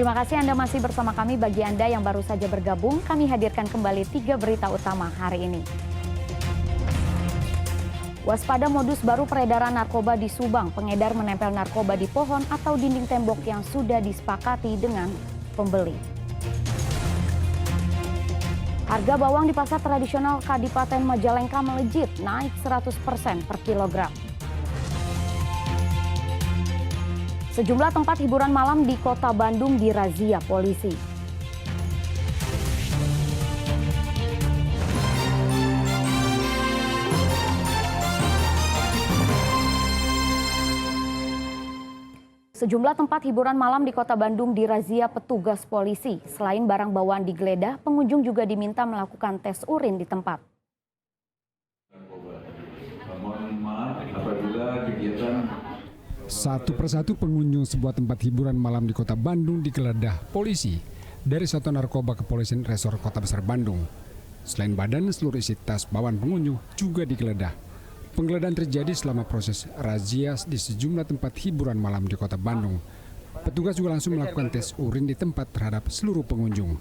Terima kasih Anda masih bersama kami. Bagi Anda yang baru saja bergabung, kami hadirkan kembali 3 berita utama hari ini. Waspada modus baru peredaran narkoba di Subang. Pengedar menempel narkoba di pohon atau dinding tembok yang sudah disepakati dengan pembeli. Harga bawang di pasar tradisional Kadipaten Majalengka melejit, naik 100% per kilogram. Sejumlah tempat hiburan malam di Kota Bandung dirazia polisi. Sejumlah tempat hiburan malam di Kota Bandung dirazia petugas polisi. Selain barang bawaan digeledah, pengunjung juga diminta melakukan tes urin di tempat. Satu persatu pengunjung sebuah tempat hiburan malam di Kota Bandung digeledah polisi dari Satuan Narkoba Kepolisian Resor Kota Besar Bandung. Selain badan, seluruh isi tas bawaan pengunjung juga digeledah. Penggeledahan terjadi selama proses razia di sejumlah tempat hiburan malam di Kota Bandung. Petugas juga langsung melakukan tes urin di tempat terhadap seluruh pengunjung.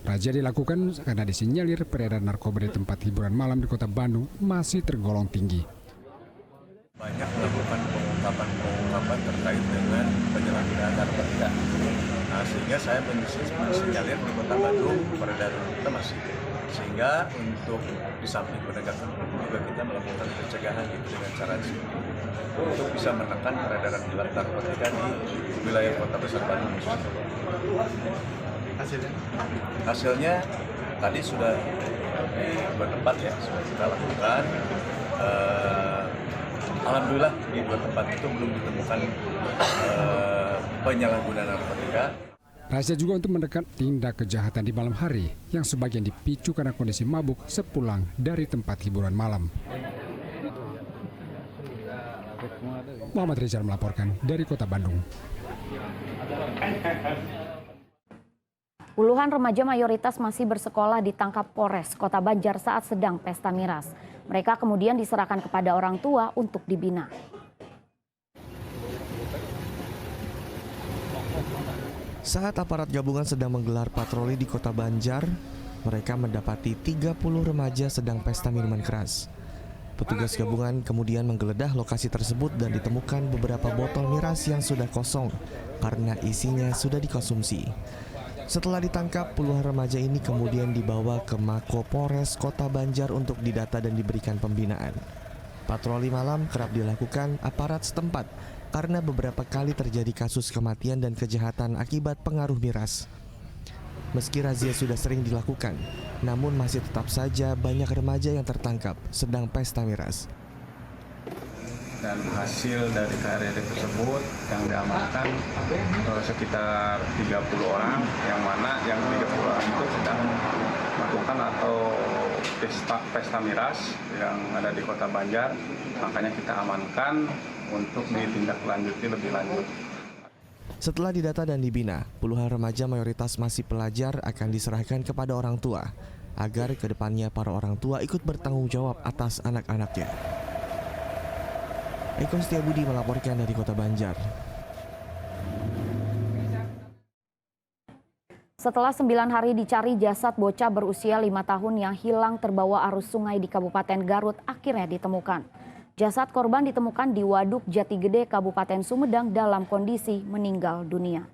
Razia dilakukan karena disinyalir peredaran narkoba di tempat hiburan malam di Kota Bandung masih tergolong tinggi. Banyak melakukan pengungkapan terkait dengan penyalahgunaan narkotika. Nah, sehingga saya mensinyalir di Kota Bandung peredaran kita masih. Sehingga untuk di samping penegakan hukum juga kita melakukan pencegahan itu dengan cara untuk bisa menekan peredaran gelap narkotika di wilayah Kota Besar Bandung. Hasilnya tadi sudah di dua tempat ya sudah kita lakukan. Alhamdulillah di dua tempat itu belum ditemukan penyalahgunaan narkotika. Razia juga untuk menekan tindak kejahatan di malam hari yang sebagian dipicu karena kondisi mabuk sepulang dari tempat hiburan malam. Muhammad Rizal melaporkan dari Kota Bandung. Puluhan remaja mayoritas masih bersekolah ditangkap Polres Kota Banjar saat sedang pesta miras. Mereka kemudian diserahkan kepada orang tua untuk dibina. Saat aparat gabungan sedang menggelar patroli di Kota Banjar, mereka mendapati 30 remaja sedang pesta minuman keras. Petugas gabungan kemudian menggeledah lokasi tersebut dan ditemukan beberapa botol miras yang sudah kosong karena isinya sudah dikonsumsi. Setelah ditangkap, puluhan remaja ini kemudian dibawa ke Mako Polres Kota Banjar untuk didata dan diberikan pembinaan. Patroli malam kerap dilakukan aparat setempat karena beberapa kali terjadi kasus kematian dan kejahatan akibat pengaruh miras. Meski razia sudah sering dilakukan, namun masih tetap saja banyak remaja yang tertangkap sedang pesta miras. Dan hasil dari KRD tersebut yang diamankan sekitar 30 orang, yang mana yang 30 orang itu sedang melakukan atau pesta miras yang ada di Kota Banjar. Makanya kita amankan untuk ditindaklanjuti lebih lanjut. Setelah didata dan dibina, puluhan remaja mayoritas masih pelajar akan diserahkan kepada orang tua agar kedepannya para orang tua ikut bertanggung jawab atas anak-anaknya. Eko Setiabudi melaporkan dari Kota Banjar. Setelah 9 hari dicari, jasad bocah berusia 5 tahun yang hilang terbawa arus sungai di Kabupaten Garut akhirnya ditemukan. Jasad korban ditemukan di Waduk Jatigede, Kabupaten Sumedang dalam kondisi meninggal dunia.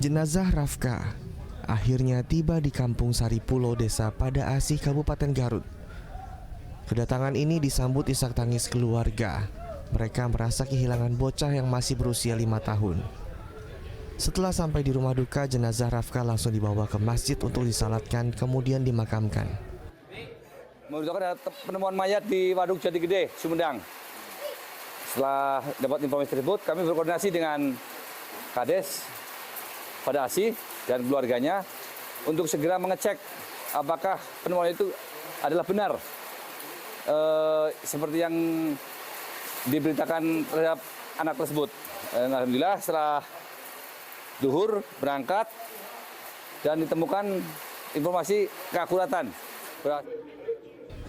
Jenazah Rafka akhirnya tiba di Kampung Saripulo, Desa Pada Asih, Kabupaten Garut. Kedatangan ini disambut isak tangis keluarga. Mereka merasa kehilangan bocah yang masih berusia 5 tahun. Setelah sampai di rumah duka, jenazah Rafka langsung dibawa ke masjid untuk disalatkan, kemudian dimakamkan. Memberitahukan ada penemuan mayat di Waduk Jatigede, Sumedang. Setelah dapat informasi tersebut, kami berkoordinasi dengan Kades Pada Asih dan keluarganya untuk segera mengecek apakah penemuan itu adalah benar seperti yang diberitakan terhadap anak tersebut. Alhamdulillah setelah duhur berangkat dan ditemukan informasi keakuratan.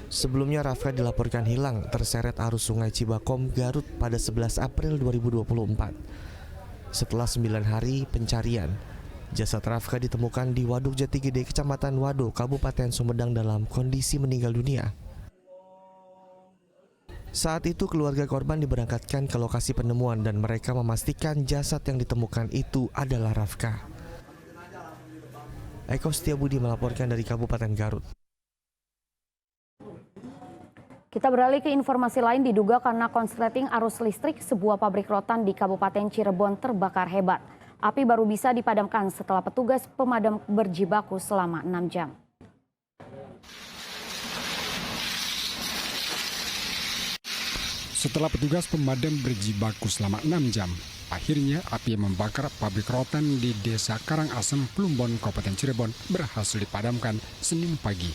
Sebelumnya Rafka dilaporkan hilang terseret arus Sungai Cibakom, Garut pada 11 April 2024. Setelah 9 hari pencarian, jasad Rafka ditemukan di Waduk Jatigede, Kecamatan Wado, Kabupaten Sumedang dalam kondisi meninggal dunia. Saat itu keluarga korban diberangkatkan ke lokasi penemuan dan mereka memastikan jasad yang ditemukan itu adalah Rafka. Eko Setiabudi melaporkan dari Kabupaten Garut. Kita beralih ke informasi lain. Diduga karena konsleting arus listrik, sebuah pabrik rotan di Kabupaten Cirebon terbakar hebat. Api baru bisa dipadamkan setelah petugas pemadam berjibaku selama 6 jam. Setelah petugas pemadam berjibaku selama 6 jam, akhirnya api yang membakar pabrik rotan di Desa Karangasem, Plumbon, Kabupaten Cirebon berhasil dipadamkan Senin pagi.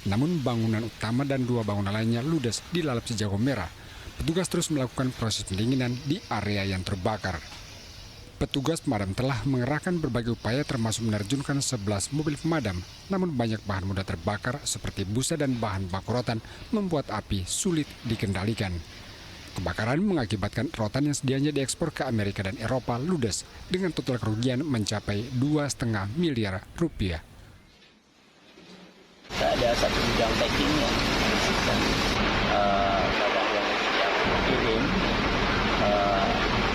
Namun bangunan utama dan 2 bangunan lainnya ludes dilalap si jago merah. Petugas terus melakukan proses pendinginan di area yang terbakar. Petugas pemadam telah mengerahkan berbagai upaya termasuk menerjunkan 11 mobil pemadam. Namun banyak bahan mudah terbakar seperti busa dan bahan baku rotan membuat api sulit dikendalikan. Kebakaran mengakibatkan rotan yang sedianya diekspor ke Amerika dan Eropa ludes dengan total kerugian mencapai 2,5 miliar rupiah. Ada satu gudang packing yang berisikan barang yang dikirim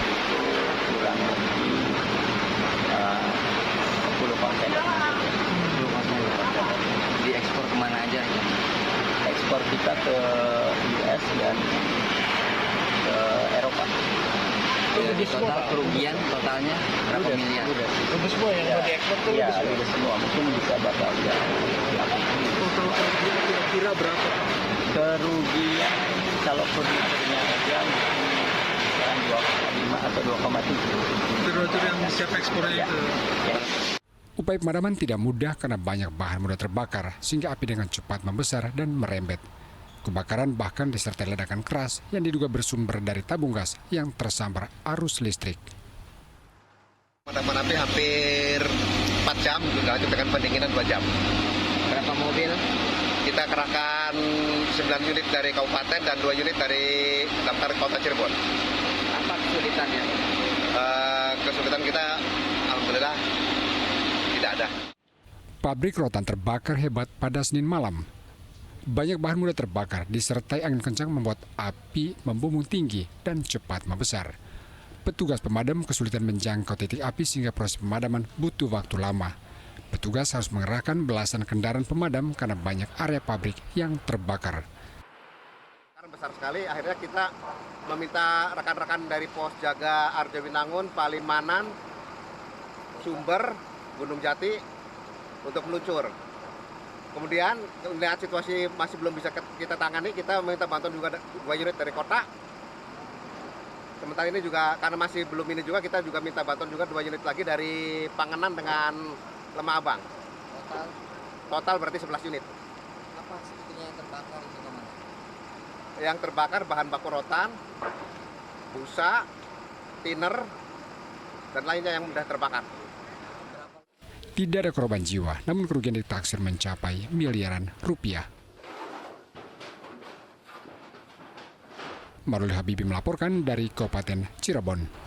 itu kurang lebih 10 kontainer. Diekspor kemana aja? Ekspor kita ke US dan ke Eropa. Jadi total kerugian totalnya berapa miliar? Udah semua yang mau diekspor tuh? Iya, udah semua. Mungkin bisa bakal ya. Total kerugian kira-kira berapa? Kerugian kalau furniturnya aja sekarang 2,5 atau 2,7. Furnitur yang siap ekspornya Ya. itu? Ya. Upaya pemadaman tidak mudah karena banyak bahan mudah terbakar sehingga api dengan cepat membesar dan merembet. Kebakaran bahkan disertai ledakan keras yang diduga bersumber dari tabung gas yang tersambar arus listrik. Pemadaman api hampir 4 jam, dengan pendinginan 2 jam. Berapa mobil? Kita kerahkan 9 unit dari kabupaten dan 2 unit dari Damkar Kota Cirebon. Apa kesulitannya? Kesulitan kita, alhamdulillah, tidak ada. Pabrik rotan terbakar hebat pada Senin malam. Banyak bahan mudah terbakar disertai angin kencang membuat api membumbung tinggi dan cepat membesar. Petugas pemadam kesulitan menjangkau titik api sehingga proses pemadaman butuh waktu lama. Petugas harus mengerahkan belasan kendaraan pemadam karena banyak area pabrik yang terbakar. Karena besar sekali, akhirnya kita meminta rekan-rekan dari pos jaga Arjawinangun, Palimanan, Sumber, Gunung Jati untuk meluncur. Kemudian melihat situasi masih belum bisa kita tangani, kita meminta bantuan juga 2 unit dari kota. Sementara ini juga karena masih belum ini juga kita juga minta bantuan juga 2 unit lagi dari Panganan dengan Lemah Abang. Total berarti 11 unit. Apa sebetulnya yang terbakar itu teman? Yang terbakar bahan baku rotan, busa, thinner, dan lainnya yang mudah terbakar. Tidak ada korban jiwa, namun kerugian ditaksir mencapai miliaran rupiah. Maruli Habibi melaporkan dari Kabupaten Cirebon.